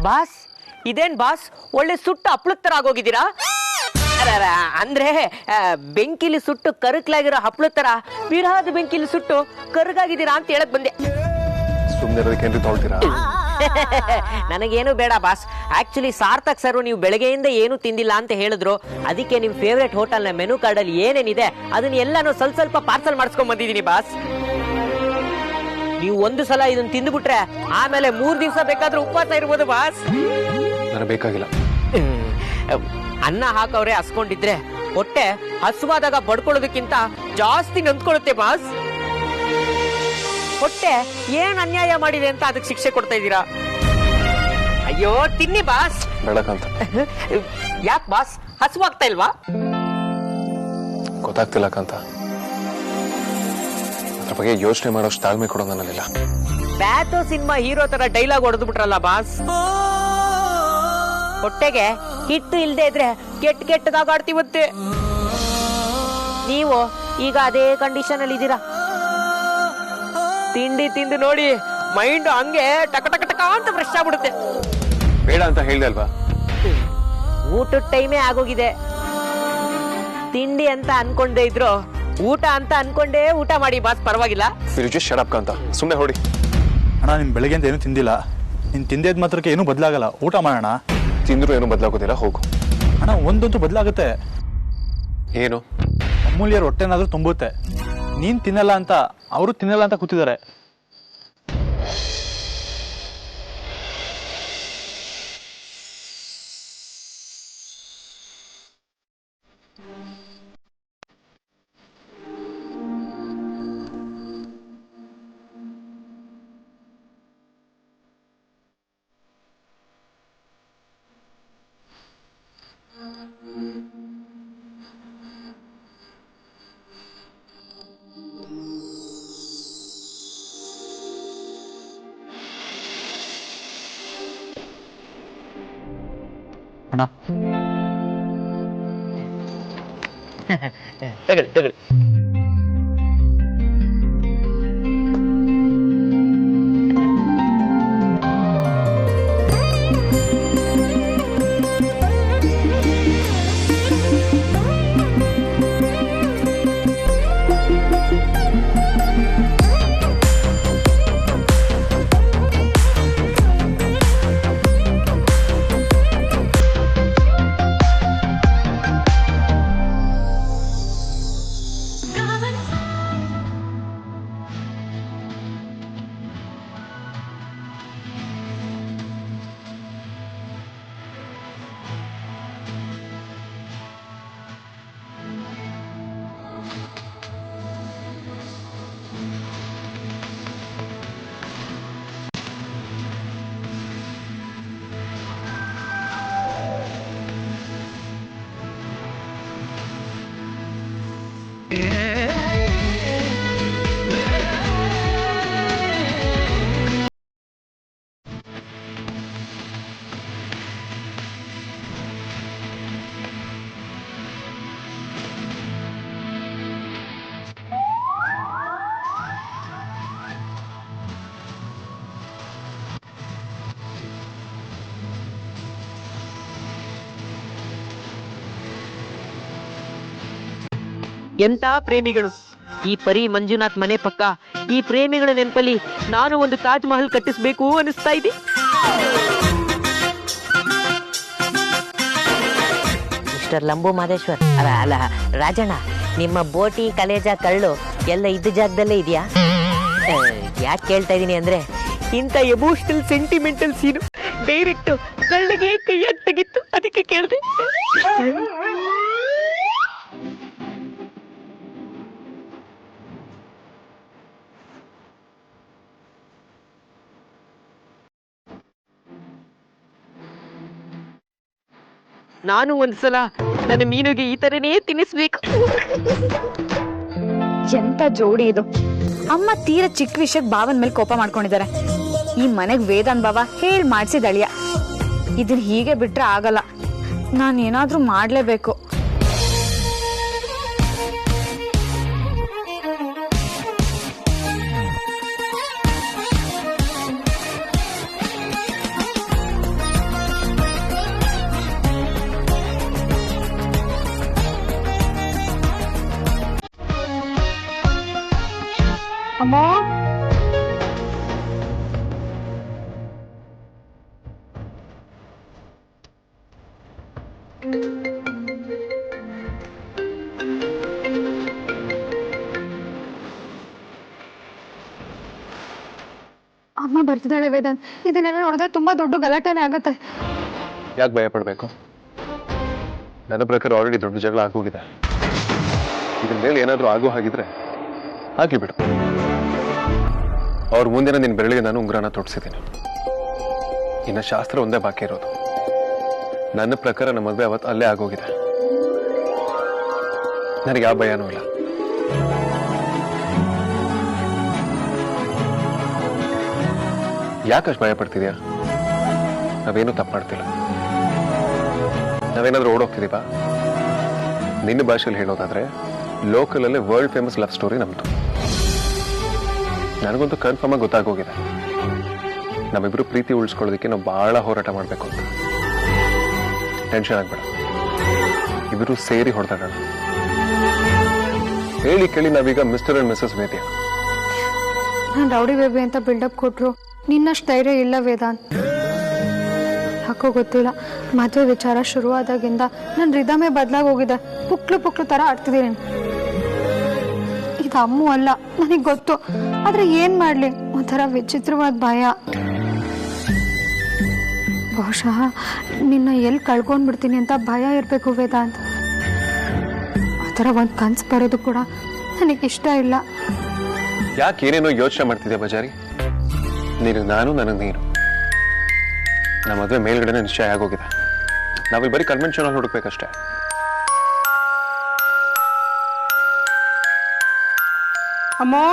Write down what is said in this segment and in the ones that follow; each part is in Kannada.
ಬಾಸ್ ಇದೇನ್ ಬಾಸ್ ಒಳ್ಳೆ ಸುಟ್ಟು ಹಪ್ಳದ ತರ ಆಗೋಗಿದ್ದೀರಾ? ಅಂದ್ರೆ ಬೆಂಕಿಲಿ ಸುಟ್ಟು ಕರಕ್ಲಾಗಿರೋ ಹಪ್ಳದ ತರ ಬಿರಹಾದ ಬೆಂಕಿಲಿ ಸುಟ್ಟು ಕರಗಾಗಿದ್ದೀರಾ ಅಂತ ಹೇಳಕ್ ಬಂದೆ. ನನಗೇನು ಬೇಡ ಬಾಸ್. ಆಕ್ಚುಲಿ ಸಾರ್ಥಕ್ ಸರ್ ನೀವು ಬೆಳಗ್ಗೆಯಿಂದ ಏನು ತಿಂದಿಲ್ಲ ಅಂತ ಹೇಳಿದ್ರು. ಅದಕ್ಕೆ ನಿಮ್ ಫೇವ್ರೆಟ್ ಹೋಟೆಲ್ನ ಮೆನು ಕಾರ್ಡ್ ಅಲ್ಲಿ ಏನೇನಿದೆ ಅದನ್ನ ಎಲ್ಲಾನು ಸ್ವಲ್ಪ ಪಾರ್ಸಲ್ ಮಾಡಿಸ್ಕೊಂಡ್ ಬಂದಿದ್ದೀನಿ ಬಾಸ್. ನೀವು ಒಂದು ಸಲ ಇದನ್ನ ತಿಂದುಬಿಟ್ರೆ ಆಮೇಲೆ 3 ದಿವಸ ಬೇಕಾದ್ರೂ ಉಪವಾಸ ಇರ್ಬೋದು ಬಾಸ್. ಬೇಕಾಗಿಲ್ಲ. ಅನ್ನ ಹಾಕವ್ರೆ ಹಸ್ಕೊಂಡಿದ್ರೆ ಹೊಟ್ಟೆ ಹಸುವಾದಾಗ ಬಡ್ಕೊಳ್ಳೋದಕ್ಕಿಂತ ಜಾಸ್ತಿ ನೊಂದ್ಕೊಳ್ಳುತ್ತೆ ಬಾಸ್. ಹೊಟ್ಟೆ ಏನ್ ಅನ್ಯಾಯ ಮಾಡಿದೆ ಅಂತ ಅದಕ್ಕೆ ಶಿಕ್ಷೆ ಕೊಡ್ತಾ ಇದ್ದೀರಾ? ಅಯ್ಯೋ ತಿನ್ನಿ ಬಾಸ್. ಯಾಕೆ ಬಾಸ್ ಹಸುವಾಗ್ತಾ ಇಲ್ವಾ? ಗೊತ್ತಾಗ್ತಿಲ್ಲ ಕಾಂತ. ಅದ್ರ ಬಗ್ಗೆ ಯೋಚನೆ ಮಾಡೋಷ್ಟು ತಾಳ್ಮೆ ಕೊಡೋ ನನ್ನಲ್ಲಿಲ್ಲ. ಬ್ಯಾಟೋ ಸಿನಿಮಾ ಹೀರೋ ತರ ಡೈಲಾಗ್ ಹೊಡೆದು ಬಿಟ್ರಲ್ಲ ಬಾಸ್. ಹೊಟ್ಟೆಗೆ ಹಿಟ್ಟು ಇಲ್ದೇ ಇದ್ರೆ ಕೆಟ್ಟದಾಗ ಆಡ್ತೀವತ್ತೆ. ನೀವು ಈಗ ಅದೇ ಕಂಡೀಷನ್ ಅಲ್ಲಿ ಇದ್ದೀರಾ. ತಿಂಡಿ ತಿಂದು ನೋಡಿ ಮೈಂಡ್ ಹಂಗೆ ಟಕ ಟಕ ಟಕ ಅಂತ ಫ್ರೆಶ್ ಆಗ್ಬಿಡುತ್ತೆ. ಬೇಡ ಅಂತ ಹೇಳ್ದೆ ಅಲ್ವಾ? ಊಟದ ಟೈಮೇ ಆಗೋಗಿದೆ. ತಿಂಡಿ ಅಂತ ಅನ್ಕೊಂಡೇ ಇದ್ರು ಊಟ ಅಂತ ಅನ್ಕೊಂಡೇ ಊಟ ಮಾಡಿ ಬಾಸ್, ಪರವಾಗಿಲ್ಲ. ಅಂತ ಸುಮ್ಮನೆ ಹೊಡಿ. ಅಣ್ಣ ನಿಮ್ ಬೆಳಗ್ಗೆ ಅಂತ ಏನು ತಿಂದಿಲ್ಲ. ನೀನ್ ತಿಂದಿದ್ ಮಾತ್ರಕ್ಕೆ ಏನೂ ಬದಲಾಗಲ್ಲ. ಊಟ ಮಾಡೋಣ. ತಿಂದ್ರು ಏನು ಬದಲಾಗೋದಿಲ್ಲ, ಹೋಗು. ಅಣ್ಣ ಒಂದಂತೂ ಬದಲಾಗುತ್ತೆ. ಏನು? ಅಮೂಲ್ಯರ ಹೊಟ್ಟೆನಾದ್ರೂ ತುಂಬುತ್ತೆ. ನೀನ್ ತಿನ್ನಲ್ಲ ಅಂತ ಅವರು ತಿನ್ನಲ್ಲ ಅಂತ ಕೂತಿದ್ದಾರೆ. ಅಣ್ಣ ತಗೊಳ್ಳಿ. ಎಂತ ಪ್ರೇಮಿಗಳು ಈ ಪರಿ ಮಂಜುನಾಥ್ ಮನೆ ಪಕ್ಕ. ಈ ಪ್ರೇಮಿಗಳ ನೆನಪಲ್ಲಿ ನಾನು ಒಂದು ತಾಜ್ ಮಹಲ್ ಕಟ್ಟಿಸ್ಬೇಕು ಅನಿಸ್ತಾ ಇದೆ. ಮಿಸ್ಟರ್ ಲಂಬು ಮಾದೇಶ್ವರ್, ಅಲ್ಲ ರಾಜಣ್ಣ, ನಿಮ್ಮ ಬೋಟಿ ಕಲೇಜ ಕಳ್ಳು ಎಲ್ಲ ಇದ್ದ ಜಾಗದಲ್ಲೇ ಇದೆಯಾ? ಯಾಕೆ ಕೇಳ್ತಾ ಇದೀನಿ ಅಂದ್ರೆ ಇಂಥ ಎಮೋಷನಲ್ ಸೆಂಟಿಮೆಂಟಲ್ ಸೀನು ಡೈರೆಕ್ಟ್ ಕಳ್ಳಿಗೆ ಕೈಯಾಗಿ ತೆಗಿತ್ತು, ಅದಕ್ಕೆ ಕೇಳಿದೆ. ನಾನು ಒಂದ್ಸಲ ನನ್ನ ಮೀನುಗೆ ಈ ತರನೇ ತಿನ್ನಿಸ್ಬೇಕು. ಎಂತ ಜೋಡಿ ಇದು. ಅಮ್ಮ ತೀರ ಚಿಕ್ಕ ವಿಷಯಕ್ಕೆ ಭಾವನ್ ಮೇಲೆ ಕೋಪ ಮಾಡ್ಕೊಂಡಿದ್ದಾರೆ. ಈ ಮನೆಗ್ ವೇದಾನ್ ಬಾವ ಹೇಳ್ ಮಾಡ್ಸಿದ ಅಳಿಯ. ಇದನ್ನ ಹೀಗೆ ಬಿಟ್ರೆ ಆಗಲ್ಲ. ನಾನು ಏನಾದ್ರೂ ಮಾಡ್ಲೇಬೇಕು. ಅಮ್ಮ ಅಮ್ಮ ಬರ್ತಿದ್ದಾಳೆ ವೇದಾಂತ್. ಇದನ್ನೆಲ್ಲ ನೋಡಿದ್ರೆ ತುಂಬಾ ದೊಡ್ಡ ಗಲಾಟೆನೇ ಆಗತ್ತೆ. ಯಾಕೆ ಭಯ ಪಡಬೇಕು? ನನ್ನ ಪ್ರಕಾರ ಆಲ್ರೆಡಿ ದೊಡ್ಡ ಜಗಳ ಆಗೋಗಿದೆ. ಇದ್ರ ಮೇಲೆ ಏನಾದರೂ ಆಗೋ ಹಾಗಿದ್ರೆ ಹಾಕಿ ಬಿಡು. ಅವ್ರ ಮುಂದಿನ ನಿನ್ನ ಬೆರಳಿಗೆ ನಾನು ಉಂಗುರನ ತೊಡ್ಸಿದ್ದೀನಿ. ಇನ್ನು ಶಾಸ್ತ್ರ ಒಂದೇ ಬಾಕಿ ಇರೋದು. ನನ್ನ ಪ್ರಕಾರ ನಮ್ಮ ಮದುವೆ ಅವತ್ತು ಅಲ್ಲೇ ಆಗೋಗಿದೆ. ನನಗೆ ಯಾವ ಭಯನೂ ಇಲ್ಲ. ಯಾಕಷ್ಟು ಭಯ ಪಡ್ತಿದ್ಯಾ? ನಾವೇನು ತಪ್ಪು ಮಾಡ್ತಿಲ್ಲ. ನಾವೇನಾದ್ರೂ ಓಡೋಗ್ತಿದೀವಾ? ನಿನ್ನ ಭಾಷೆಯಲ್ಲಿ ಹೇಳೋದಾದ್ರೆ ಲೋಕಲಲ್ಲೇ ವರ್ಲ್ಡ್ ಫೇಮಸ್ ಲವ್ ಸ್ಟೋರಿ ನಮ್ದು. ನನಗಂತೂ ಕನ್ಫರ್ಮ್ ಆಗಿ ಗೊತ್ತಾಗೋಗಿದೆ ನಮ್ಮಿಬ್ರು ಪ್ರೀತಿ ಉಳಿಸ್ಕೊಳ್ಳೋದಕ್ಕೆ ನಾವು ಬಹಳ ಹೋರಾಟ ಮಾಡಬೇಕು ಅಂತ. ಟೆನ್ಷನ್ ಆಗ್ಬೇಡ, ಇಬ್ಬರು ಸೇರಿ ಹೊಡೆದಾಡೋಣ. ಹೇಳಿ ಕೇಳಿ ನಾವೀಗ ಮಿಸ್ಟರ್ ಅಂಡ್ ಮಿಸಸ್ ವೇದ್ಯ. ನಾನು ರೌಡಿ ಬೇಬಿ ಅಂತ ಬಿಲ್ಡಪ್ ಕೊಟ್ರು ನಿನ್ನಷ್ಟು ಧೈರ್ಯ ಇಲ್ಲ ವೇದಾಂತ್. ಯಾಕೋ ಗೊತ್ತಿಲ್ಲ, ಮದುವೆ ವಿಚಾರ ಶುರುವಾದಾಗಿಂದ ನನ್ನ ರಿದಮೇ ಬದಲಾಗಿ ಹೋಗಿದೆ. ಪುಕ್ಳು ತರ ಆಡ್ತಿದ್ದೀನಿ. ಇದು ಅಮ್ಮು ಅಲ್ಲ, ನನಗೆ ಗೊತ್ತು. ಆದ್ರೆ ಏನ್ ಮಾಡ್ಲಿ, ಒಂಥರ ವಿಚಿತ್ರವಾದ ಭಯ. ಬಹುಶಃ ನಿನ್ನ ಎಲ್ಲಿ ಕಳ್ಕೊಂಡ್ಬಿಡ್ತೀನಿ ಅಂತ ಭಯ ಇರಬೇಕು ವೇದಾಂತ್. ಆ ಥರ ಒಂದು ಕನ್ಸು ಬರೋದು ಕೂಡ ನನಗೆ ಇಷ್ಟ ಇಲ್ಲ. ಯಾಕೆ ಏನೇನೋ ಯೋಚನೆ ಮಾಡ್ತಿದ್ಯಾ ಬಜಾರಿ? ನೀನು ನಾನು, ನನಗೆ ನೀನು. ನಮ್ಮ ಮದುವೆ ಮೇಲ್ಗಡೆ ನಿಶ್ಚಯ ಆಗೋಗಿದೆ. ನಾವಿಲ್ಲಿ ಬರೀ ಕನ್ವೆನ್ಷನ್ ಅಲ್ಲಿ ಹುಡುಕ್ಬೇಕಷ್ಟೇ. ಅಮ್ಮೋ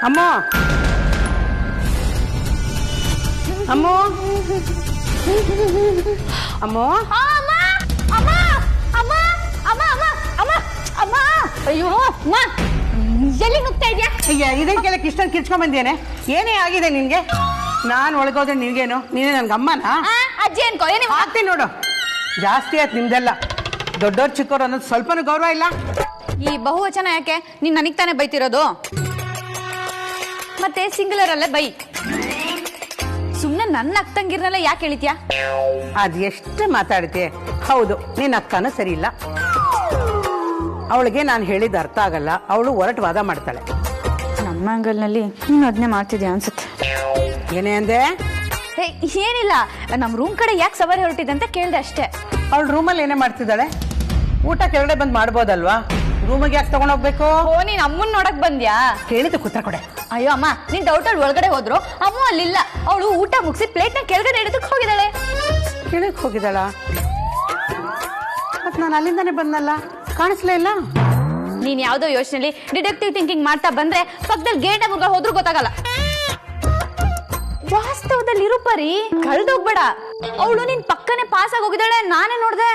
ಅಮ್ಮೋ ಅಮ್ಮೋ ಅಮ್ಮೋ ಅಯ್ಯೋ ಅಮ್ಮ ಎಲ್ಲಿ ನುಗ್ತಾ ಇದ್ಯಾ? ಅಯ್ಯ, ಇದಕ್ಕೆಲ್ಲ ಇಷ್ಟೊಂದು ಕಿರ್ಚ್ಕೊಂಡ್ ಬಂದೇನೆ. ಏನೇ ಆಗಿದೆ ನಿನ್ಗೆ? ನಾನು ಒಳಗೋದ್ರೆ ನಿನ್ಗೇನು? ನೀನೇ ನನ್ಗೆ ಅಮ್ಮನಾ? ಅಜ್ಜಿ ಅನ್ಕೋ. ಆಗ್ತೀನಿ ನೋಡು. ಜಾಸ್ತಿ ಆಯ್ತು ನಿಮ್ದೆಲ್ಲ. ದೊಡ್ಡವ್ರು ಚಿಕ್ಕವ್ರು ಅನ್ನೋದು ಸ್ವಲ್ಪನೂ ಗೌರವ ಇಲ್ಲ. ಈ ಬಹುವಚನ ಯಾಕೆ? ನೀನ್ ನನಗ್ ತಾನೇ ಬೈತಿರೋದು. ಮತ್ತೆ ಸಿಂಗುಲರ್ ಅಲ್ಲೇ ಬೈ. ಸುಮ್ನೆ ನನ್ನ ಅಕ್ಕಂಗಿರ್ನೆಲ್ಲ ಯಾಕೆ ಹೇಳಿದ್ಯಾ? ಅದ್ ಎಷ್ಟು ಮಾತಾಡ್ತೀಯ? ಹೌದು, ನಿನ್ನ ಅಕ್ಕನೂ ಸರಿ ಇಲ್ಲ. ಅವಳಿಗೆ ನಾನು ಹೇಳಿದ ಅರ್ಥ ಆಗಲ್ಲ. ಅವಳು ಹೊರಟು ವಾದ ಮಾಡ್ತಾಳೆ. ನಮ್ಮ ಆಂಗಲ್ನಲ್ಲಿ ನೀನು ಅದನ್ನೇ ಮಾಡ್ತಿದ್ಯಾ ಅನ್ಸುತ್ತೆ. ಏನೇ ಅಂದೆ? ಏನಿಲ್ಲ, ನಮ್ ರೂಮ್ ಕಡೆ ಯಾಕೆ ಸವಾರಿ ಹೊರಟಿದೆ ಅಂತ ಕೇಳ್ದೆ ಅಷ್ಟೇ. ಅವಳು ರೂಮಲ್ಲಿ ಏನೇ ಮಾಡ್ತಿದ್ದಾಳೆ? ಊಟ ಕೆಳಗಡೆ ಬಂದು ಮಾಡ್ಬೋದಲ್ವಾ? ರೂಮಿಗೆ ಯಾಕೆ ತಗೊಂಡೋಗ್ಬೇಕು? ಓ, ನೀನ್ ಅಮ್ಮನ್ ನೋಡಕ್ ಬಂದ್ಯಾ? ಕೇಳಿದ್ದು ಕೂತ್ರ ಕೊಡೆ. ಅಯ್ಯೋ ಅಮ್ಮ, ನಿನ್ ಡೌಟ್ ಅಲ್ಲಿ ಒಳಗಡೆ ಹೋದ್ರು. ಅಮ್ಮ ಅಲ್ಲಿಲ್ಲ. ಅವಳು ಊಟ ಮುಗಿಸಿ ಪ್ಲೇಟ್ ನ ಕೆಳಗಡೆ ಇಡೋದಕ್ಕೆ ಹೋಗಿದ್ದಾಳೆ. ಕೆಳಗೆ ಹೋಗಿದ್ದಾಳ? ಮತ್ ನಾನು ಅಲ್ಲಿಂದಾನೆ ಬಂದಲ್ಲ, ಕಾಣಿಸ್ಲೇ ಇಲ್ಲ. ನೀನ್ ಯಾವ್ದೋ ಯೋಚನೆಯಲ್ಲಿ ಡಿಡಕ್ಟಿವ್ ಥಿಂಕಿಂಗ್ ಮಾಡ್ತಾ ಬಂದ್ರೆ ಪಕ್ಕದಲ್ಲಿ ಗೇಟ್ ಮುಗ ಹೋದ್ರೂ ಗೊತ್ತಾಗಲ್ಲ. ವಾಸ್ತವದಲ್ಲಿ ಇರುಪರಿ ಕಳ್ದೋಗ್ಬೇಡ. ಅವಳು ನಿನ್ ಪಕ್ಕನೆ ಪಾಸ್ ಆಗಿ ಹೋಗಿದ್ದಾಳೆ, ನಾನೇ ನೋಡ್ದೆ.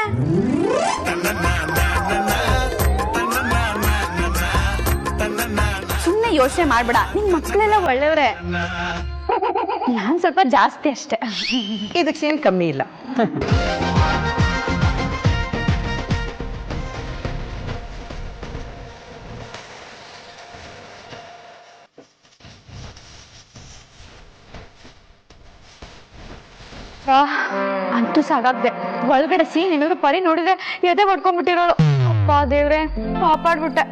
ಸುಮ್ನೆ ಯೋಚನೆ ಮಾಡ್ಬೇಡ, ನಿನ್ ಮಕ್ಕಳೆಲ್ಲ ಒಳ್ಳೆಯವ್ರೆ. ನಾನ್ ಸ್ವಲ್ಪ ಜಾಸ್ತಿ ಅಷ್ಟೇ. ಇದಕ್ಕೇನು ಕಮ್ಮಿ ಇಲ್ಲ. ಅಂತೂ ಸಾಕಾಗ್ದೆ. ಒಳಗಡೆ ಸೀನ್ ಏನಾದ್ರು ಪರಿ ನೋಡಿದ್ರೆ ಎದೆ ಹೊಡ್ಕೊಂಡ್ಬಿಟ್ಟಿರೋಳು. ಅಪ್ಪ ದೇವ್ರೆ, ಕಾಪಾಡ್ಬಿಟ್ಟೆ.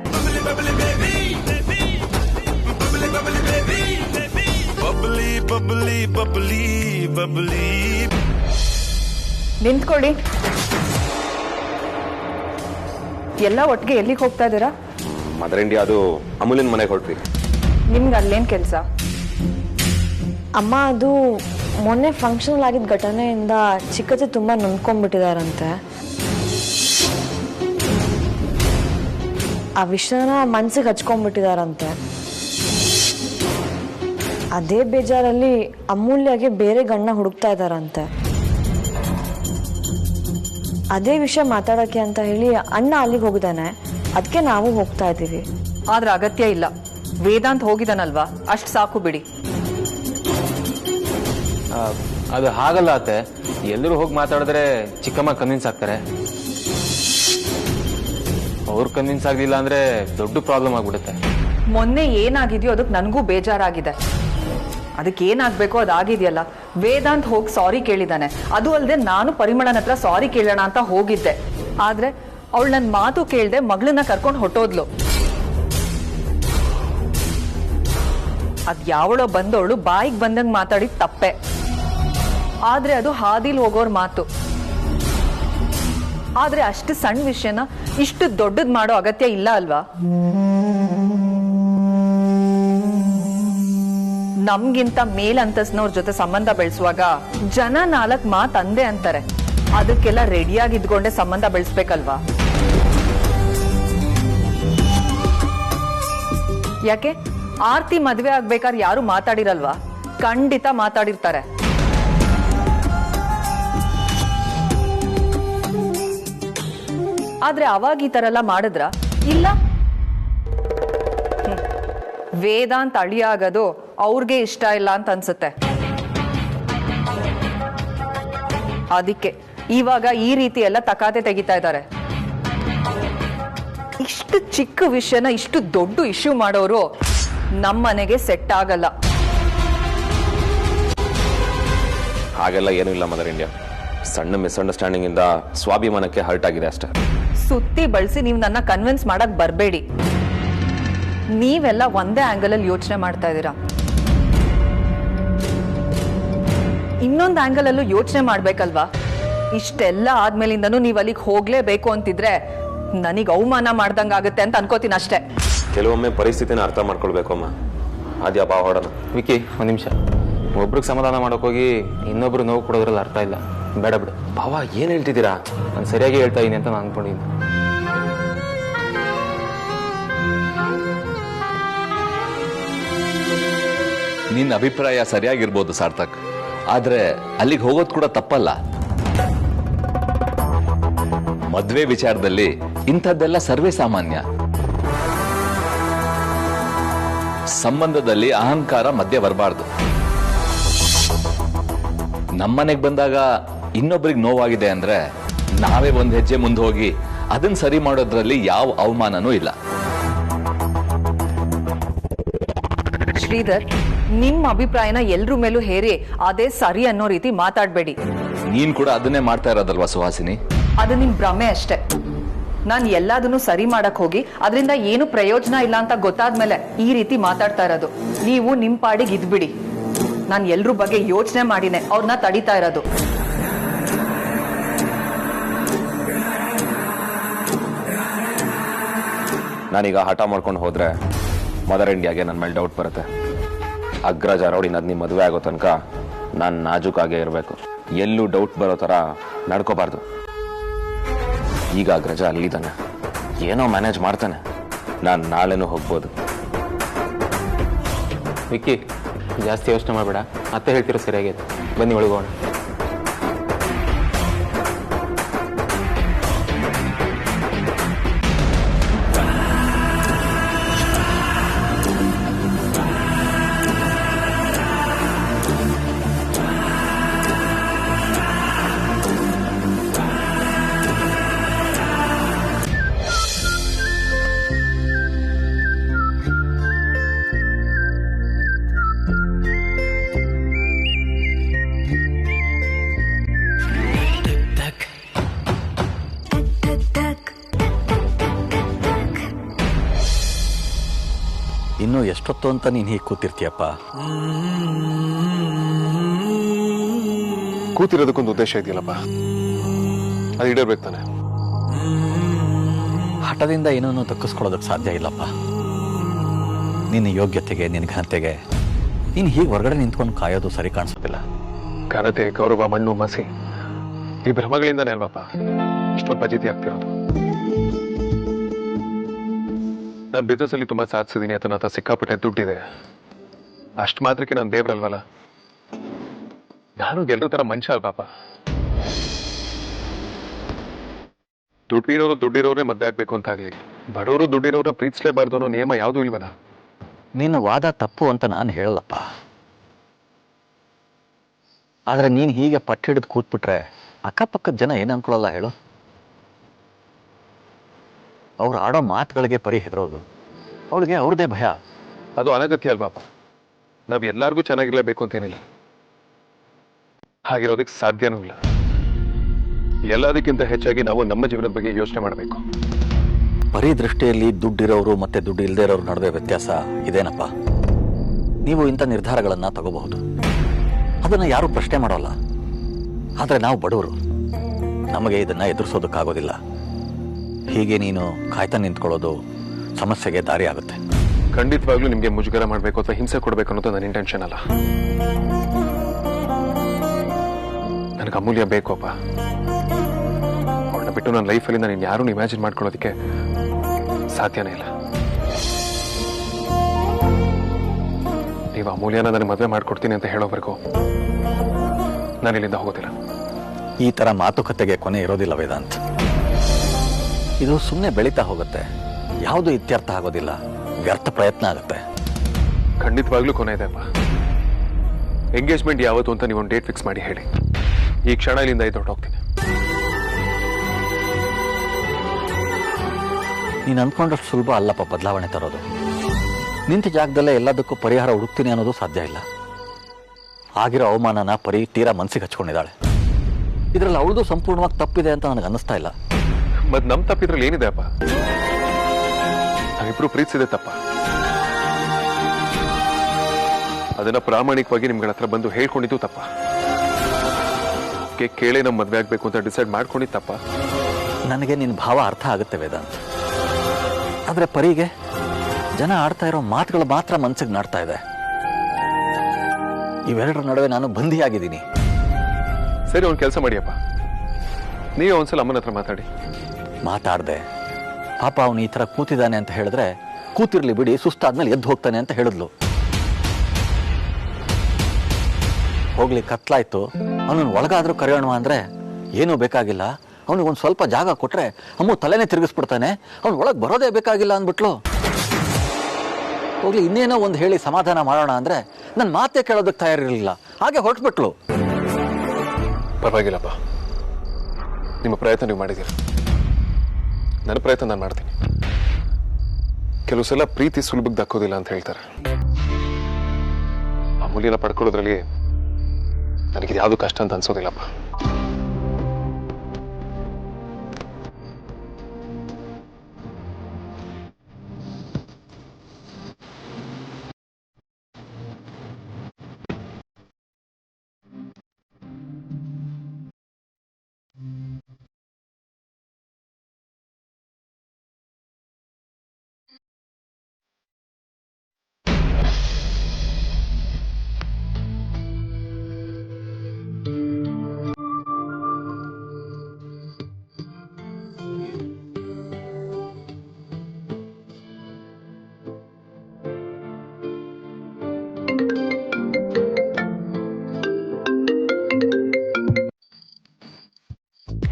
ನಿಂತ್ಕೊಳ್ಳಿ. ಎಲ್ಲ ಒಟ್ಟಿಗೆ ಎಲ್ಲಿಗೆ ಹೋಗ್ತಾ ಇದ್ದೀರಾ? ಮದರ್ ಇಂಡಿಯಾ ಅದು ಅಮೂಲ್ಯನ ಮನೆಗೆ ಹೊರಟ್ವಿ. ನಿಮ್ಗೆ ಅಲ್ಲೇನ್ ಕೆಲಸ? ಅಮ್ಮ, ಅದು ಮೊನ್ನೆ ಫಂಕ್ಷನ್ ಆಗಿದ್ದ ಘಟನೆಯಿಂದ ಚಿಕ್ಕತ್ತೆ ತುಂಬಾ ನೊಂದ್ಕೊಂಡ್ಬಿಟ್ಟಿದಾರಂತೆ. ಆ ವಿಷಯನ ಮನ್ಸಿಗೆ ಹಚ್ಕೊಂಡ್ಬಿಟ್ಟಿದಾರಂತೆ. ಅದೇ ಬೇಜಾರಲ್ಲಿ ಅಮೂಲ್ಯಗೆ ಬೇರೆ ಗಂಡ ಹುಡುಕ್ತಾ ಇದ್ದಾರಂತೆ. ಅದೇ ವಿಷಯ ಮಾತಾಡಕ್ಕೆ ಅಂತ ಹೇಳಿ ಅಣ್ಣ ಅಲ್ಲಿಗೆ ಹೋಗಿದ್ದಾನೆ. ಅದಕ್ಕೆ ನಾವು ಹೋಗ್ತಾ ಇದ್ದೀವಿ. ಆದ್ರೆ ಅಗತ್ಯ ಇಲ್ಲ. ವೇದಾಂತ್ ಹೋಗಿದಾನಲ್ವಾ, ಅಷ್ಟು ಸಾಕು ಬಿಡಿ. ಅದು ಹಾಗಲ್ಲ ಅತ್ತೆ. ಎಲ್ಲರೂ ಹೋಗಿ ಮಾತಾಡಿದ್ರೆ ಚಿಕ್ಕಮ್ಮ ಕನ್ವಿನ್ಸ್ ಆಗ್ತಾರೆ. ಅವ್ರು ಕನ್ವಿನ್ಸ್ ಆಗಲಿಲ್ಲ ಅಂದರೆ ದೊಡ್ಡ ಪ್ರಾಬ್ಲಮ್ ಆಗ್ಬಿಡುತ್ತೆ. ಮೊನ್ನೆ ಏನಾಗಿದೆಯೋ ಅದಕ್ಕೆ ನನಗೂ ಬೇಜಾರಾಗಿದೆ. ಅದಕ್ಕೆ ಏನಾಗಬೇಕೋ ಅದಾಗಿದೆಯಲ್ಲ. ವೇದಾಂತ್ ಹೋಗಿ ಸಾರಿ ಕೇಳಿದ್ದಾನೆ. ಅದು ಅಲ್ಲದೆ ನಾನು ಪರಿಮಳನ ಹತ್ರ ಸಾರಿ ಕೇಳೋಣ ಅಂತ ಹೋಗಿದ್ದೆ. ಆದರೆ ಅವಳು ನನ್ನ ಮಾತು ಕೇಳದೆ ಮಗಳನ್ನ ಕರ್ಕೊಂಡು ಹೊಟ್ಟೋದ್ಲು. ಅದು ಯಾವಳೋ ಬಂದವಳು ಬಾಯಿಗೆ ಬಂದಂಗೆ ಮಾತಾಡಿದ ತಪ್ಪೆ. ಆದರೆ ಅದು ಹಾದಿಲ್ ಹೋಗೋರ್ ಮಾತು. ಆದರೆ ಅಷ್ಟು ಸಣ್ಣ ವಿಷಯನ ಇಷ್ಟು ದೊಡ್ಡದು ಮಾಡೋ ಅಗತ್ಯ ಇಲ್ಲ ಅಲ್ವಾ? ನಮ್ಗಿಂತ ಮೇಲಂತಸ್ನವ್ರ ಜೊತೆ ಸಂಬಂಧ ಬೆಳೆಸುವಾಗ ಜನ 4 ಮಾತು ಅಂದೆ ಅಂತಾರೆ. ಅದಕ್ಕೆಲ್ಲ ರೆಡಿಯಾಗಿ ಇದ್ಕೊಂಡೆ ಸಂಬಂಧ ಬೆಳೆಸ್ಬೇಕಲ್ವಾ? ಯಾಕೆ ಆರ್ತಿ ಮದ್ವೆ ಆಗ್ಬೇಕಾದ್ರೆ ಯಾರು ಮಾತಾಡಿರಲ್ವಾ? ಖಂಡಿತ ಮಾತಾಡಿರ್ತಾರೆ. ಆದ್ರೆ ಅವಾಗ ಈ ತರ ಎಲ್ಲ ಮಾಡಿದ್ರ? ಇಲ್ಲ. ವೇದಾಂತ್ ಅಳಿಯಾಗೋದು ಅವ್ರಿಗೆ ಇಷ್ಟ ಇಲ್ಲ ಅಂತ ಅನ್ಸುತ್ತೆ. ಅದಕ್ಕೆ ಇವಾಗ ಈ ರೀತಿ ಎಲ್ಲ ತಕಾತೆ ತೆಗಿತಾ ಇದ್ದಾರೆ. ಇಷ್ಟು ಚಿಕ್ಕ ವಿಷಯನ ಇಷ್ಟು ದೊಡ್ಡ ಇಶ್ಯೂ ಮಾಡೋರು ನಮ್ಮನೆಗೆ ಸೆಟ್ ಆಗಲ್ಲ. ಹಾಗೆಲ್ಲ ಏನೂ ಇಲ್ಲ ಮದರ್ ಇಂಡಿಯಾ. ಸಣ್ಣ ಮಿಸ್ಅಂಡರ್ಸ್ಟ್ಯಾಂಡಿಂಗ್ ಇಂದ ಸ್ವಾಭಿಮಾನಕ್ಕೆ ಹರ್ಟ್ ಆಗಿದೆ ಅಷ್ಟೇ. ಸುತ್ತಿ ಬಳಸಿ ನೀವು ನನ್ನ ಕನ್ವಿನ್ಸ್ ಮಾಡಕ್ ಬರಬೇಡಿ. ನೀವೆಲ್ಲ ಒಂದೇ ಆಂಗಲ್ ಅಲ್ಲಿ ಯೋಚನೆ ಮಾಡ್ತಾ ಇದ್ದೀರಾ. ಇನ್ನೊಂದು ಆಂಗಲ್ ಅಲ್ಲೂ ಯೋಚನೆ ಮಾಡ್ಬೇಕಲ್ವಾ? ಇಷ್ಟೆಲ್ಲ ಆದ್ಮೇಲಿಂದನೂ ನೀವು ಅಲ್ಲಿಗೆ ಹೋಗ್ಲೇಬೇಕು ಅಂತಿದ್ರೆ ನನಗೆ ಅವಮಾನ ಮಾಡ್ದಂಗಾಗುತ್ತೆ ಅಂತ ಅನ್ಕೋತೀನಿ ಅಷ್ಟೇ. ಕೆಲವೊಮ್ಮೆ ಪರಿಸ್ಥಿತಿನ ಅರ್ಥ ಮಾಡ್ಕೊಳ್ಬೇಕು ಅಮ್ಮ. ಅದ್ಯಾ ಬಾ ಹೊಡೋಣ. ವಿಕಿ, ಒಂದು ನಿಮಿಷ. ಒಬ್ರಿಗೆ ಸಮಾಧಾನ ಮಾಡೋಕ್ಕೋಗಿ ಇನ್ನೊಬ್ರು ನೋವು ಕೊಡೋದ್ರಲ್ಲಿ ಅರ್ಥ ಇಲ್ಲ. ಬೇಡ ಬಿಡು. ಭಾವ ಏನು ಹೇಳ್ತಿದ್ದೀರಾ? ನಾನು ಸರಿಯಾಗಿ ಹೇಳ್ತಾ ಇದ್ದೀನಿ ಅಂತ ನಾನು ಅನ್ಕೊಂಡಿದ್ದೀನಿ. ನಿನ್ನ ಅಭಿಪ್ರಾಯ ಸರಿಯಾಗಿರ್ಬೋದು ಸಾರ್ಥಕ್, ಆದ್ರೆ ಅಲ್ಲಿಗೆ ಹೋಗೋದು ಕೂಡ ತಪ್ಪಲ್ಲ. ಮದ್ವೆ ವಿಚಾರದಲ್ಲಿ ಇಂಥದ್ದೆಲ್ಲ ಸರ್ವೇ ಸಾಮಾನ್ಯ. ಸಂಬಂಧದಲ್ಲಿ ಅಹಂಕಾರ ಮಧ್ಯೆ ಬರಬಾರ್ದು. ನಮ್ಮನೆಗೆ ಬಂದಾಗ ಇನ್ನೊಬ್ರಿಗೆ ನೋವಾಗಿದೆ ಅಂದ್ರೆ ನಾವೇ ಒಂದ್ ಹೆಜ್ಜೆ ಮುಂದೆ ಹೋಗಿ ಅದನ್ನ ಸರಿ ಮಾಡೋದ್ರಲ್ಲಿ ಯಾವ ಅವಮಾನನೂ ಇಲ್ಲ. ಶ್ರೀಧರ್, ನಿಮ್ಮ ಅಭಿಪ್ರಾಯನ ಎಲ್ರ ಮೇಲೂ ಹೇರಿ ಅದೇ ಸರಿ ಅನ್ನೋ ರೀತಿ ಮಾತಾಡ್ಬೇಡಿ. ನೀನ್ ಕೂಡ ಅದನ್ನೇ ಮಾಡ್ತಾ ಇರೋದಲ್ವಾ ಸುಹಾಸಿನಿ? ಅದು ನಿಮ್ ಭ್ರಮೆ ಅಷ್ಟೇ. ನಾನು ಎಲ್ಲದನ್ನು ಸರಿ ಮಾಡಕ್ ಹೋಗಿ ಅದರಿಂದ ಏನು ಪ್ರಯೋಜನ ಇಲ್ಲ ಅಂತ ಗೊತ್ತಾದ್ಮೇಲೆ ಈ ರೀತಿ ಮಾತಾಡ್ತಾ ಇರೋದು. ನೀವು ನಿಮ್ ಪಾಡಿಗೆ ಇದ್ಬಿಡಿ. ನಾನು ಎಲ್ರ ಬಗ್ಗೆ ಯೋಚನೆ ಮಾಡಿನೇ ಅವ್ರನ್ನ ತಡಿತಾ ಇರೋದು. ನಾನೀಗ ಹಠ ಮಾಡ್ಕೊಂಡು ಹೋದ್ರೆ ಮದರ್ ಇಂಡಿಯಾಗೆ ನನ್ನ ಮೇಲೆ ಡೌಟ್ ಬರುತ್ತೆ. ಅಗ್ರಜ ರೌಡಿ ನದ್ನಿ ಮದುವೆ ಆಗೋ ತನಕ ನಾನು ನಾಜೂಕಾಗೇ ಇರಬೇಕು. ಎಲ್ಲೂ ಡೌಟ್ ಬರೋ ಥರ ನಡ್ಕೋಬಾರ್ದು. ಈಗ ಅಗ್ರಜ ಅಲ್ಲಿದ್ದಾನೆ, ಏನೋ ಮ್ಯಾನೇಜ್ ಮಾಡ್ತಾನೆ. ನಾನು ನಾಳೆನೂ ಹೋಗ್ಬೋದು. ವಿಕ್ಕಿ, ಜಾಸ್ತಿ ಯೋಚನೆ ಮಾಡಬೇಡ. ಮತ್ತೆ ಹೇಳ್ತಿರೋ ಸರಿಯಾಗೈತೆ. ಬನ್ನಿ ಒಳಗೋಣ. ಇನ್ನು ಎಷ್ಟೊತ್ತು ಅಂತ ನೀನು ಹೀಗೆ ಕೂತಿರ್ತೀಯಪ್ಪ? ಕೂತಿರೋದಕ್ಕೊಂದು ಉದ್ದೇಶ ಇದೆಯಲ್ಲಪ್ಪ, ಅದು ಈಡೇರ್ಬೇಕು ತಾನೆ. ಹಠದಿಂದ ಏನನ್ನೂ ತಕ್ಕಿಸ್ಕೊಳ್ಳೋದಕ್ಕೆ ಸಾಧ್ಯ ಇಲ್ಲಪ್ಪ. ನಿನ್ನ ಯೋಗ್ಯತೆಗೆ, ನಿನ್ನ ಘನತೆಗೆ ನೀನು ಹೀಗೆ ಹೊರಗಡೆ ನಿಂತ್ಕೊಂಡು ಕಾಯೋದು ಸರಿ ಕಾಣಿಸೋದಿಲ್ಲ. ಘನತೆ, ಗೌರವ, ಮಣ್ಣು ಮಸಿ ಈ ಭ್ರಮಗಳಿಂದಾನೇ ಅಲ್ವಪ್ಪ ಇಷ್ಟೊಂದು ಪಜಿತಿ ಆಗ್ತಿರೋದು. ನಾನು ಬಿಸ್ನೆಸ್ಸಲ್ಲಿ ತುಂಬ ಸಾಧಿಸಿದ್ದೀನಿ, ಅಥವಾ ನನ್ನ ಸಿಕ್ಕಾಪಟ್ಟೆ ದುಡ್ಡಿದೆ. ಅಷ್ಟು ಮಾತ್ರಕ್ಕೆ ನಾನು ದೇವ್ರಲ್ವಲ್ಲ. ನಾನು ಎಲ್ಲರೂ ಥರ ಮನುಷ್ಯ ಅಲ್ಪಾಪ. ದುಡ್ಡಿರೋರೇ ಮದ್ವೆ ಆಗ್ಬೇಕು ಅಂತ ಆಗಲಿ, ಬಡವರು ದುಡ್ಡಿರೋರ ಪ್ರೀತಿಸಲೇಬಾರ್ದು ಅನ್ನೋ ನಿಯಮ ಯಾವುದೂ ಇಲ್ವಲ್ಲ. ನಿನ್ನ ವಾದ ತಪ್ಪು ಅಂತ ನಾನು ಹೇಳಲ್ಲಪ್ಪ. ಆದರೆ ನೀನು ಹೀಗೆ ಪಟ್ಟು ಹಿಡಿದು ಕೂತ್ಬಿಟ್ರೆ ಅಕ್ಕಪಕ್ಕದ ಜನ ಏನು ಅನ್ಕೊಳ್ಳಲ್ಲ ಹೇಳು? ಅವ್ರು ಆಡೋ ಮಾತುಗಳಿಗೆ ಪರಿ ಹೆದರೋದು. ಅವಳಿಗೆ ಅವ್ರದ್ದೇ ಭಯ. ಅದು ಅನಗತ್ಯ ಅಲ್ವಾಪ. ನಾವು ಎಲ್ಲರಿಗೂ ಚೆನ್ನಾಗಿರ್ಲೇಬೇಕು ಅಂತೇನಿಲ್ಲ, ಹಾಗಿರೋದಕ್ಕೆ ಸಾಧ್ಯನೂ ಇಲ್ಲ. ಎಲ್ಲದಕ್ಕಿಂತ ಹೆಚ್ಚಾಗಿ ನಾವು ನಮ್ಮ ಜೀವನದ ಬಗ್ಗೆ ಯೋಚನೆ ಮಾಡಬೇಕು. ಪರಿ ದೃಷ್ಟಿಯಲ್ಲಿ ದುಡ್ಡಿರೋರು ಮತ್ತೆ ದುಡ್ಡು ಇಲ್ಲದೆ ಇರೋರು ನಡುವೆ ವ್ಯತ್ಯಾಸ ಇದೇನಪ್ಪ. ನೀವು ಇಂಥ ನಿರ್ಧಾರಗಳನ್ನು ತಗೋಬಹುದು, ಅದನ್ನು ಯಾರೂ ಪ್ರಶ್ನೆ ಮಾಡೋಲ್ಲ. ಆದರೆ ನಾವು ಬಡವರು, ನಮಗೆ ಇದನ್ನು ಎದುರಿಸೋದಕ್ಕಾಗೋದಿಲ್ಲ. ಹೀಗೆ ನೀನು ಕಾಯ್ತಾ ನಿಂತ್ಕೊಳ್ಳೋದು ಸಮಸ್ಯೆಗೆ ದಾರಿ ಆಗುತ್ತೆ. ಖಂಡಿತವಾಗ್ಲೂ ನಿಮಗೆ ಮುಜುಗರ ಮಾಡಬೇಕು ಅಥವಾ ಹಿಂಸೆ ಕೊಡಬೇಕು ಅನ್ನೋದು ನನ್ನ ಇಂಟೆನ್ಷನ್ ಅಲ್ಲ. ನನಗೆ ಅಮೂಲ್ಯ ಬೇಕಪ್ಪ. ಅವಳನ್ನ ಬಿಟ್ಟು ನನ್ನ ಲೈಫಲ್ಲಿ ನಾನು ಇನ್ಯಾರೂ ಇಮ್ಯಾಜಿನ್ ಮಾಡ್ಕೊಳ್ಳೋದಕ್ಕೆ ಸಾಧ್ಯನೇ ಇಲ್ಲ. ನೀವು ಅಮೂಲ್ಯನ ನನಗೆ ಮದುವೆ ಮಾಡ್ಕೊಡ್ತೀನಿ ಅಂತ ಹೇಳೋವರೆಗೂ ನಾನು ಇಲ್ಲಿಂದ ಹೋಗೋದಿಲ್ಲ. ಈ ಥರ ಮಾತುಕತೆಗೆ ಕೊನೆ ಇರೋದಿಲ್ಲ ವೇದಾಂತ್. ಇದು ಸುಮ್ಮನೆ ಬೆಳೀತಾ ಹೋಗುತ್ತೆ, ಯಾವುದು ಇತ್ಯರ್ಥ ಆಗೋದಿಲ್ಲ, ವ್ಯರ್ಥ ಪ್ರಯತ್ನ ಆಗುತ್ತೆ. ಖಂಡಿತವಾಗ್ಲೂ ಕೊನೆ ಇದೆಪ್ಪ. ಎಂಗೇಜ್ಮೆಂಟ್ ಯಾವತ್ತು ಅಂತ ನೀವು ಒಂದು ಡೇಟ್ ಫಿಕ್ಸ್ ಮಾಡಿ ಹೇಳಿ. ಈ ಕ್ಷಣ ಇಲ್ಲಿಂದ ಹೊರಟೋಗ್ತೀನಿ. ನೀನು ಅಂದ್ಕೊಂಡಷ್ಟು ಸುಲಭ ಅಲ್ಲಪ್ಪ ಬದಲಾವಣೆ ತರೋದು. ನಿಂತ ಜಾಗದಲ್ಲೇ ಎಲ್ಲದಕ್ಕೂ ಪರಿಹಾರ ಹುಡುಕ್ತೀನಿ ಅನ್ನೋದು ಸಾಧ್ಯ ಇಲ್ಲ. ಆಗಿರೋ ಅವಮಾನನ ಪರಿ ತೀರಾ ಮನಸ್ಸಿಗೆ ಹಚ್ಕೊಂಡಿದ್ದಾಳೆ. ಇದರಲ್ಲಿ ಅವಳದು ಸಂಪೂರ್ಣವಾಗಿ ತಪ್ಪಿದೆ ಅಂತ ನನಗೆ ಅನ್ನಿಸ್ತಾ ಇಲ್ಲ. ಮತ್ ನಮ್ ತಪ್ಪಿದ್ರಲ್ಲಿ ಏನಿದೆ ಅಪ್ಪ? ನಾವಿಬ್ರು ಪ್ರೀತಿಸಿದೆ ತಪ್ಪ. ಅದನ್ನ ಪ್ರಾಮಾಣಿಕವಾಗಿ ನಿಮ್ಗಳ ಹತ್ರ ಬಂದು ಹೇಳ್ಕೊಂಡಿದ್ದು ತಪ್ಪ. ಕೇಳಿ ನಮ್ ಮದ್ವೆ ಆಗ್ಬೇಕು ಅಂತ ಡಿಸೈಡ್ ಮಾಡ್ಕೊಂಡಿದ್ದು ತಪ್ಪ. ನನಗೆ ನಿನ್ನ ಭಾವ ಅರ್ಥ ಆಗುತ್ತೆ ವೇದಾಂತ್. ಆದ್ರೆ ಪರಿಗೆ ಜನ ಆಡ್ತಾ ಇರೋ ಮಾತುಗಳು ಮಾತ್ರ ಮನ್ಸಿಗೆ ನಾಡ್ತಾ ಇದೆ. ಇವೆರಡರ ನಡುವೆ ನಾನು ಬಂಧಿಯಾಗಿದ್ದೀನಿ. ಸರಿ, ಒಂದು ಕೆಲಸ ಮಾಡಿಯಪ್ಪ, ನೀವೇ ಒಂದ್ಸಲ ಅಮ್ಮನ ಹತ್ರ ಮಾತಾಡ್ದೆ. ಪಾಪ ಅವನು ಈ ಥರ ಕೂತಿದ್ದಾನೆ ಅಂತ ಹೇಳಿದ್ರೆ ಕೂತಿರ್ಲಿ ಬಿಡಿ, ಸುಸ್ತಾದ್ಮೇಲೆ ಎದ್ದು ಹೋಗ್ತಾನೆ ಅಂತ ಹೇಳಿದ್ಲು. ಹೋಗ್ಲಿ, ಕತ್ಲಾಯ್ತು, ಅವನನ್ನು ಒಳಗಾದ್ರೂ ಕರೆಯೋಣ ಅಂದ್ರೆ ಏನೂ ಬೇಕಾಗಿಲ್ಲ, ಅವನಿಗೊಂದು ಸ್ವಲ್ಪ ಜಾಗ ಕೊಟ್ರೆ ಅಮ್ಮ ತಲೆನೇ ತಿರುಗಿಸ್ಬಿಡ್ತಾನೆ, ಅವ್ನು ಒಳಗೆ ಬರೋದೇ ಬೇಕಾಗಿಲ್ಲ ಅಂದ್ಬಿಟ್ಲು. ಹೋಗ್ಲಿ, ಇನ್ನೇನೋ ಒಂದು ಹೇಳಿ ಸಮಾಧಾನ ಮಾಡೋಣ ಅಂದ್ರೆ ನನ್ನ ಮಾತೇ ಕೇಳೋದಕ್ಕೆ ತಯಾರಿರಲಿಲ್ಲ, ಹಾಗೆ ಹೊರಟ್ಬಿಟ್ಲು. ಪರವಾಗಿಲ್ಲಪ್ಪ, ನಿಮ್ಮ ಪ್ರಯತ್ನ ನೀವು ಮಾಡಿದ್ದೀರ. ನನ್ನ ಪ್ರಯತ್ನ ನಾನು ಮಾಡ್ತೀನಿ. ಕೆಲವು ಸಲ ಪ್ರೀತಿ ಸುಲಭಕ್ಕೆ ದಕ್ಕೋದಿಲ್ಲ ಅಂತ ಹೇಳ್ತಾರೆ. ಅಮೂಲ್ಯನ ಪಡ್ಕೊಳ್ಳೋದ್ರಲ್ಲಿ ನನಗಿದು ಯಾವುದು ಕಷ್ಟ ಅಂತ ಅನ್ಸೋದಿಲ್ಲಪ್ಪ.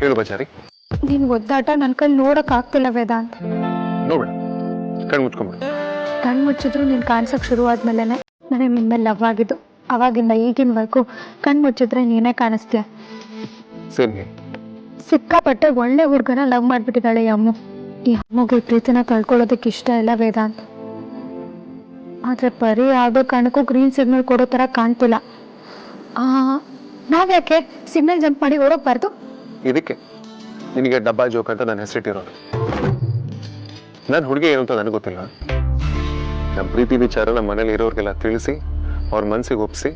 ಹೇಳು ಬಜಾರಿ. ನೀನ್ ಒದ್ದಾಟ ನನ್ ಕೈಲಿ ನೋಡಕ್ ಆಗ್ತಿಲ್ಲ ವೇದಾಂತ್. ನೋಡ್ಬೇಡ, ಕಣ್ಣು ಮುಚ್ಕೊಂಡ್ಬಿಡು. ಕಣ್ಣು ಮುಚ್ಚಿದ್ರು ನೀನ್ ಕಾಣಿಸಕ್ ಶುರು ಆದ್ಮೇಲೆನೆ ನನಗೆ ನಿಮ್ಮೇಲೆ ಲವ್ ಆಗಿದ್ದು. ಅವಾಗಿಂದ ಈಗಿನವರೆಗೂ ಕಣ್ಣು ಮುಚ್ಚಿದ್ರೆ ನೀನೇ ಕಾಣಿಸ್ತೀಯ. ಸರಿ, ಸಿಕ್ಕಾಪಟ್ಟೆ ಒಳ್ಳೆ ಹುಡುಗನ ಲವ್ ಮಾಡ್ಬಿಟ್ಟಿದ್ದಾಳೆ ಈ ಅಮ್ಮು. ಈ ಅಮ್ಮಗೆ ಪ್ರೀತಿನ ಕಳ್ಕೊಳ್ಳೋದಕ್ಕೆ ಇಷ್ಟ ಇಲ್ಲ ವೇದಾಂತ್. ಆದ್ರೆ ಪರಿ ಯಾವುದೋ ಕಾರಣಕ್ಕೂ ಗ್ರೀನ್ ಸಿಗ್ನಲ್ ಕೊಡೋ ತರ ಕಾಣ್ತಿಲ್ಲ. ನಾವ್ಯಾಕೆ ಸಿಗ್ನಲ್ ಜಂಪ್ ಮಾಡಿ ಓಡೋಗ್ಬಾರ್ದು? ಇದಕ್ಕೆ ನಿನಗೆ ಡಬ್ಬಾ ಜೋಕ್ ಅಂತ ನನ್ನ ಹೆಸರಿಟ್ಟಿರೋದು. ನಾನು ಹುಡುಗಿ ಏನು ಅಂತ ನನಗೆ ಗೊತ್ತಿಲ್ಲ. ನಮ್ಮ ಪ್ರೀತಿ ವಿಚಾರ ನಮ್ಮ ಮನೇಲಿ ಇರೋರಿಗೆಲ್ಲ ತಿಳಿಸಿ ಅವ್ರ ಮನಸ್ಸಿಗೆ ಒಪ್ಪಿಸಿ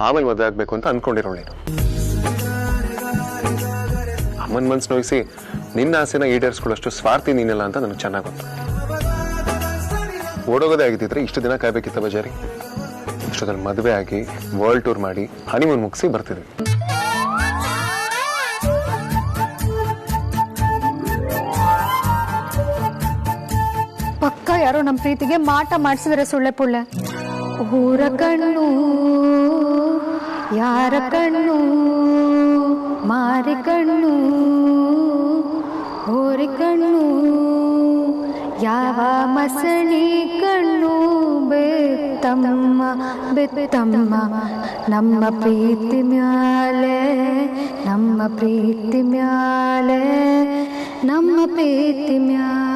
ಆಮೇಲೆ ಮದುವೆ ಆಗ್ಬೇಕು ಅಂತ ಅನ್ಕೊಂಡಿರೋಳು ನೀನು. ಅಮ್ಮನ ಮನ್ಸು ನೋಯಿಸಿ ನಿನ್ನ ಆಸೆನ ಈಡೇರಿಸ್ಕೊಳ್ಳೋಷ್ಟು ಸ್ವಾರ್ಥಿ ನೀನಿಲ್ಲ ಅಂತ ನನಗೆ ಚೆನ್ನಾಗಿ ಗೊತ್ತು. ಓಡೋಗೋದೇ ಆಗಿದ್ದಿದ್ರೆ ಇಷ್ಟು ದಿನ ಕಾಯ್ಬೇಕಿತ್ತ ಬಜಾರಿ. ಇಷ್ಟೊಂದು ಮದುವೆ ಆಗಿ ವರ್ಲ್ಡ್ ಟೂರ್ ಮಾಡಿ ಹನಿಮೂನ್ ಮುಗಿಸಿ ಬರ್ತಿದ್ವಿ. ಪಕ್ಕ ಯಾರೋ ನಮ್ಮ ಪ್ರೀತಿಗೆ ಮಾಟ ಮಾಡಿಸಿದ್ರೆ ಸುಳ್ಳೆ ಪುಳ್ಳೆ. ಊರ ಕಣ್ಣು ಯಾರ ಕಣ್ಣು ಮಾರಿ ಕಣ್ಣು ಊರಿ ಕಣ್ಣು ಯಾವ ಮಸಣಿ ಕಣ್ಣು ಬೆತ್ತಮ್ಮ ಬೆತ್ತಮ್ಮ ನಮ್ಮ ಪ್ರೀತಿ ಮ್ಯಾಲೆ ನಮ್ಮ ಪ್ರೀತಿ ಮ್ಯಾಲೆ ನಮ್ಮ ಪ್ರೀತಿ ಮ್ಯಾಲೆ